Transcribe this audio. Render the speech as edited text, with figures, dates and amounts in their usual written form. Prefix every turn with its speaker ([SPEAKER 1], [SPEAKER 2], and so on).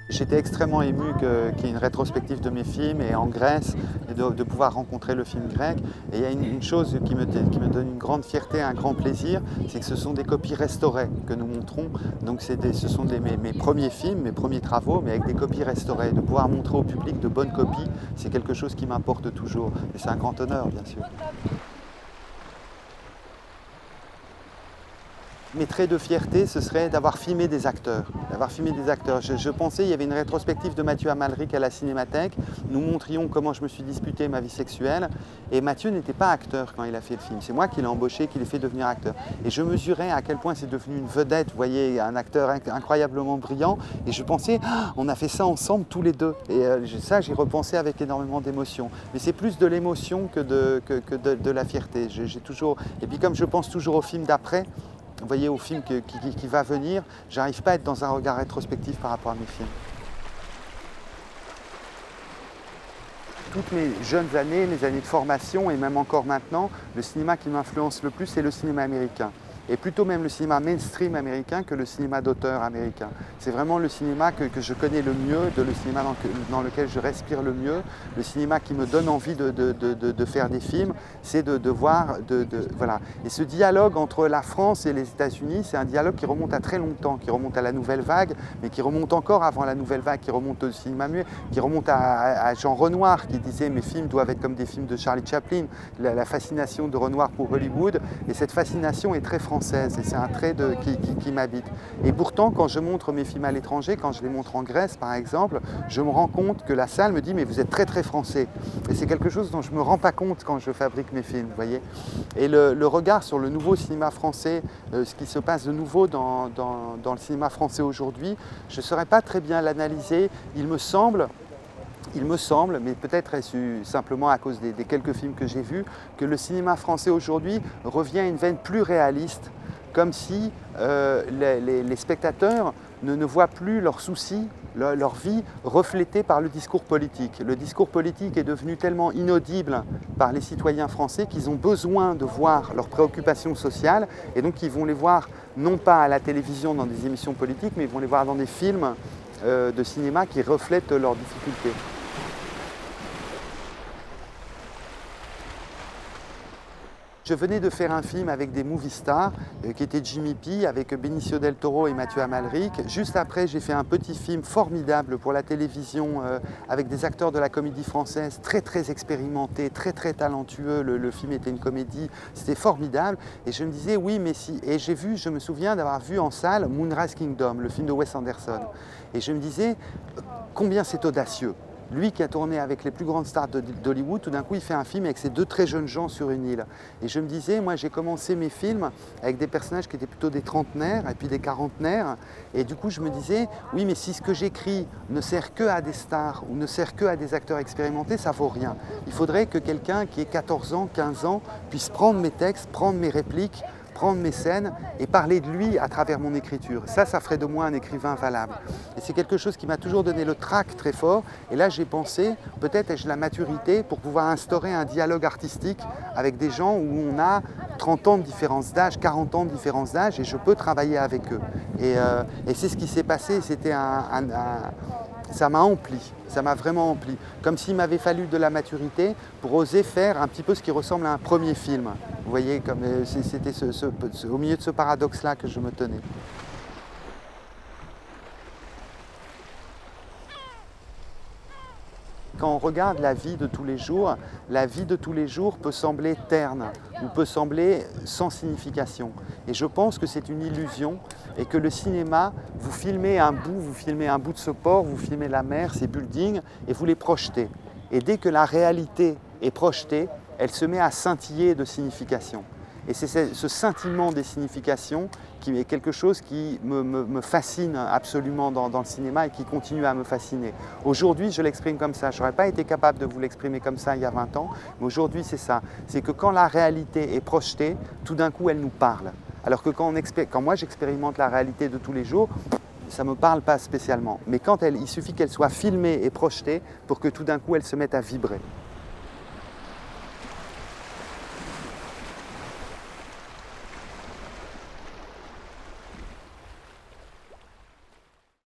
[SPEAKER 1] J'étais extrêmement ému qu'il y ait une rétrospective de mes films et en Grèce, et de pouvoir rencontrer le film grec. Et il y a une chose qui me donne une grande fierté, un grand plaisir, c'est que ce sont des copies restaurées que nous montrons. Donc ce sont mes premiers films, mes premiers travaux, mais avec des copies restaurées. De pouvoir montrer au public de bonnes copies, c'est quelque chose qui m'importe toujours. Et c'est un grand honneur, bien sûr. Mes traits de fierté, ce serait d'avoir filmé des acteurs. Je pensais, il y avait une rétrospective de Mathieu Amalric à la Cinémathèque. Nous montrions comment je me suis disputé ma vie sexuelle. Et Mathieu n'était pas acteur quand il a fait le film. C'est moi qui l'ai embauché, qui l'ai fait devenir acteur. Et je mesurais à quel point c'est devenu une vedette, vous voyez, un acteur incroyablement brillant. Et je pensais, ah, on a fait ça ensemble tous les deux. Et ça, j'y repensais avec énormément d'émotion. Mais c'est plus de l'émotion que de la fierté. Et puis comme je pense toujours au film d'après, vous voyez, au film qui va venir, j'arrive pas à être dans un regard rétrospectif par rapport à mes films. Toutes mes jeunes années, mes années de formation et même encore maintenant, le cinéma qui m'influence le plus, c'est le cinéma américain. Et plutôt même le cinéma mainstream américain que le cinéma d'auteur américain. C'est vraiment le cinéma que je connais le mieux, le cinéma dans lequel je respire le mieux, le cinéma qui me donne envie de faire des films, c'est de voir, voilà. Et ce dialogue entre la France et les États-Unis, c'est un dialogue qui remonte à très longtemps, qui remonte à la Nouvelle Vague, mais qui remonte encore avant la Nouvelle Vague, qui remonte au cinéma muet, qui remonte à Jean Renoir, qui disait « mes films doivent être comme des films de Charlie Chaplin », la fascination de Renoir pour Hollywood, et cette fascination est très française, et c'est un trait qui m'habite. Et pourtant, quand je montre mes films à l'étranger, quand je les montre en Grèce par exemple, je me rends compte que la salle me dit « mais vous êtes très très français ». Et c'est quelque chose dont je ne me rends pas compte quand je fabrique mes films, vous voyez. Et le regard sur le nouveau cinéma français, ce qui se passe de nouveau dans le cinéma français aujourd'hui, je ne saurais pas très bien l'analyser. Il me semble, mais peut-être est-ce simplement à cause des quelques films que j'ai vus, que le cinéma français aujourd'hui revient à une veine plus réaliste, comme si les spectateurs ne voient plus leurs soucis, leur vie reflétée par le discours politique. Le discours politique est devenu tellement inaudible par les citoyens français qu'ils ont besoin de voir leurs préoccupations sociales et donc ils vont les voir non pas à la télévision dans des émissions politiques, mais ils vont les voir dans des films de cinéma qui reflètent leurs difficultés. Je venais de faire un film avec des movie stars qui était Jimmy P avec Benicio del Toro et Mathieu Amalric. Juste après, j'ai fait un petit film formidable pour la télévision avec des acteurs de la comédie française très expérimentés, très talentueux. Le film était une comédie, c'était formidable. Et je me disais oui, mais si. Et je me souviens d'avoir vu en salle Moonrise Kingdom, le film de Wes Anderson. Et je me disais combien c'est audacieux. Lui qui a tourné avec les plus grandes stars d'Hollywood, tout d'un coup il fait un film avec ces deux très jeunes gens sur une île. Et je me disais, moi j'ai commencé mes films avec des personnages qui étaient plutôt des trentenaires et puis des quarantenaires. Et du coup je me disais, oui mais si ce que j'écris ne sert que à des stars ou ne sert que à des acteurs expérimentés, ça vaut rien. Il faudrait que quelqu'un qui ait 14 ans, 15 ans puisse prendre mes textes, prendre mes répliques, prendre mes scènes et parler de lui à travers mon écriture. Ça ferait de moi un écrivain valable. Et c'est quelque chose qui m'a toujours donné le trac très fort. Et là, j'ai pensé, peut-être ai-je la maturité pour pouvoir instaurer un dialogue artistique avec des gens où on a 30 ans de différence d'âge, 40 ans de différence d'âge, et je peux travailler avec eux. Et c'est ce qui s'est passé. C'était ça m'a empli, ça m'a vraiment empli. Comme s'il m'avait fallu de la maturité pour oser faire un petit peu ce qui ressemble à un premier film. Vous voyez, comme c'était au milieu de ce paradoxe-là que je me tenais. Quand on regarde la vie de tous les jours peut sembler terne ou peut sembler sans signification. Et je pense que c'est une illusion et que le cinéma, vous filmez un bout de ce port, vous filmez la mer, ces buildings et vous les projetez. Et dès que la réalité est projetée, elle se met à scintiller de signification. Et c'est ce scintillement des significations qui est quelque chose qui me fascine absolument dans le cinéma et qui continue à me fasciner. Aujourd'hui, je l'exprime comme ça. Je n'aurais pas été capable de vous l'exprimer comme ça il y a 20 ans, mais aujourd'hui, c'est ça. C'est que quand la réalité est projetée, tout d'un coup, elle nous parle. Alors que quand moi, j'expérimente la réalité de tous les jours, ça ne me parle pas spécialement. Mais il suffit qu'elle soit filmée et projetée pour que tout d'un coup, elle se mette à vibrer.